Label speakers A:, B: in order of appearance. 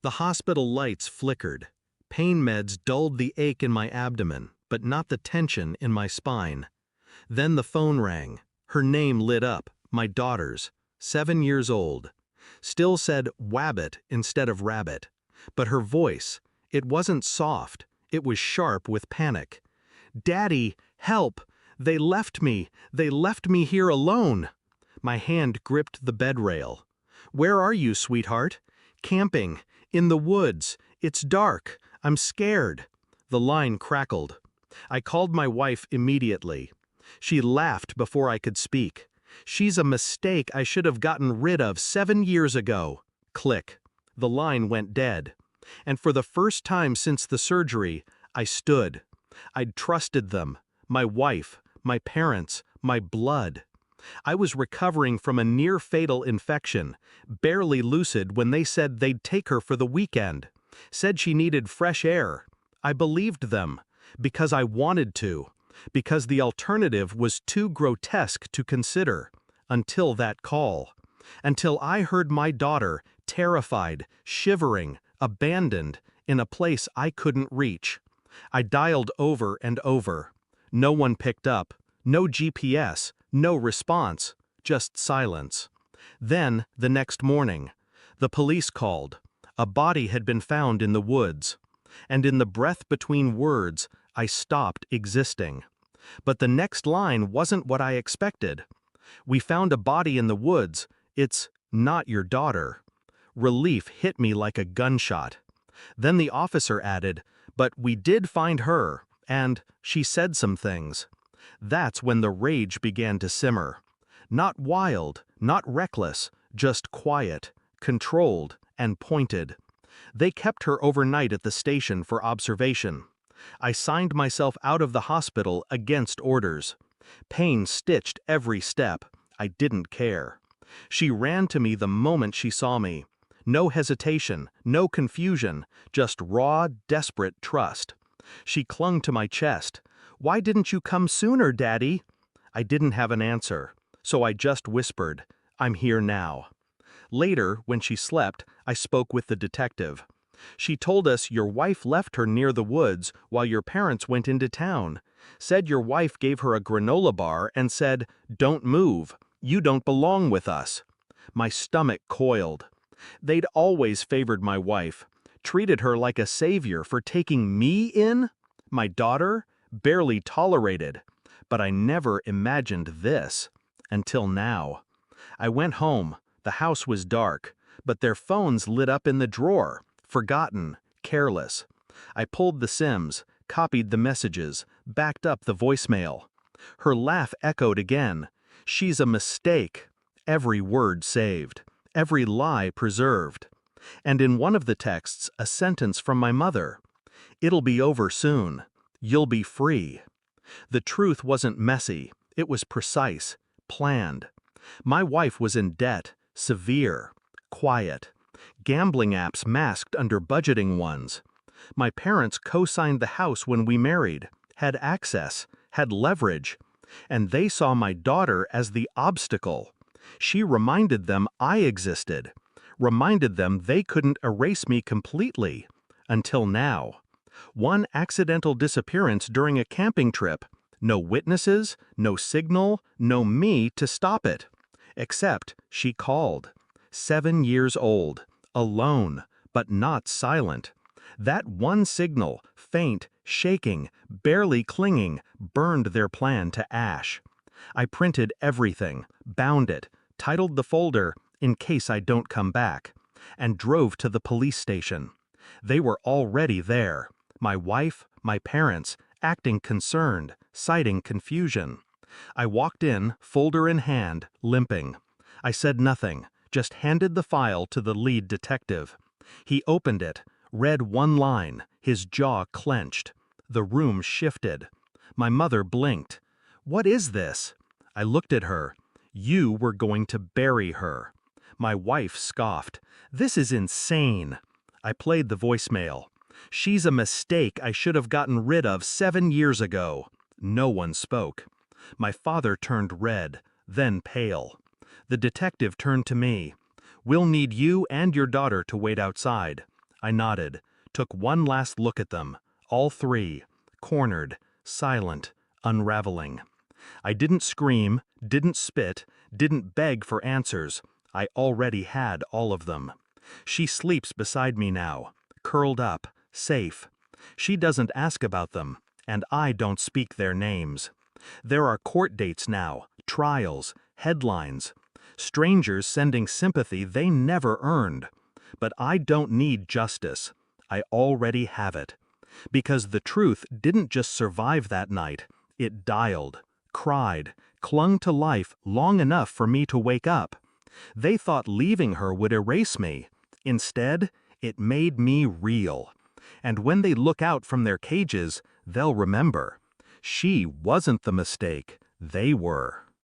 A: The hospital lights flickered. Pain meds dulled the ache in my abdomen, but not the tension in my spine. Then the phone rang. Her name lit up, my daughter's, 7 years old. Still said Wabbit instead of rabbit. But her voice, it wasn't soft, it was sharp with panic. "Daddy, help! They left me here alone!" My hand gripped the bed rail. "Where are you, sweetheart?" "Camping. In the woods. It's dark. I'm scared." The line crackled. I called my wife immediately. She laughed before I could speak. "She's a mistake I should have gotten rid of 7 years ago." Click. The line went dead. And for the first time since the surgery, I stood. I'd trusted them, my wife, my parents, my blood. I was recovering from a near-fatal infection, barely lucid when they said they'd take her for the weekend. Said she needed fresh air. I believed them, because I wanted to, because the alternative was too grotesque to consider, until that call. Until I heard my daughter, terrified, shivering, abandoned, in a place I couldn't reach. I dialed over and over. No one picked up, no GPS, no response, just silence. Then, the next morning, the police called. A body had been found in the woods. And in the breath between words, I stopped existing. But the next line wasn't what I expected. "We found a body in the woods. It's not your daughter." Relief hit me like a gunshot. Then the officer added, "But we did find her, and she said some things." That's when the rage began to simmer. Not wild, not reckless, just quiet, controlled, and pointed. They kept her overnight at the station for observation. I signed myself out of the hospital against orders. Pain stitched every step. I didn't care. She ran to me the moment she saw me. No hesitation, no confusion, just raw, desperate trust. She clung to my chest. "Why didn't you come sooner, Daddy?" I didn't have an answer, so I just whispered, "I'm here now." Later, when she slept, I spoke with the detective. "She told us your wife left her near the woods while your parents went into town. Said your wife gave her a granola bar and said, 'Don't move. You don't belong with us.'" My stomach coiled. They'd always favored my wife, treated her like a savior for taking me in? My daughter? Barely tolerated. But I never imagined this. Until now. I went home. The house was dark, but their phones lit up in the drawer, forgotten, careless. I pulled the SIMs, copied the messages, backed up the voicemail. Her laugh echoed again. "She's a mistake." Every word saved. Every lie preserved. And in one of the texts, a sentence from my mother. "It'll be over soon. You'll be free." The truth wasn't messy. It was precise, planned. My wife was in debt, severe, quiet. Gambling apps masked under budgeting ones. My parents co-signed the house when we married, had access, had leverage. And they saw my daughter as the obstacle. She reminded them I existed, reminded them they couldn't erase me completely, until now. One accidental disappearance during a camping trip, no witnesses, no signal, no me to stop it. Except she called. 7 years old, alone, but not silent. That one signal, faint, shaking, barely clinging, burned their plan to ash. I printed everything, bound it, titled the folder, "In case I don't come back," and drove to the police station. They were already there. My wife, my parents, acting concerned, citing confusion. I walked in, folder in hand, limping. I said nothing, just handed the file to the lead detective. He opened it, read one line, his jaw clenched. The room shifted. My mother blinked. "What is this?" I looked at her. "You were going to bury her." My wife scoffed. "This is insane." I played the voicemail. "She's a mistake I should have gotten rid of 7 years ago." No one spoke. My father turned red, then pale. The detective turned to me. "We'll need you and your daughter to wait outside." I nodded, took one last look at them, all three, cornered, silent, unraveling. I didn't scream, didn't spit, didn't beg for answers. I already had all of them. She sleeps beside me now, curled up, safe. She doesn't ask about them, and I don't speak their names. There are court dates now, trials, headlines. Strangers sending sympathy they never earned. But I don't need justice. I already have it. Because the truth didn't just survive that night, it dialed, cried, clung to life long enough for me to wake up. They thought leaving her would erase me. Instead, it made me real. And when they look out from their cages, they'll remember. She wasn't the mistake, they were.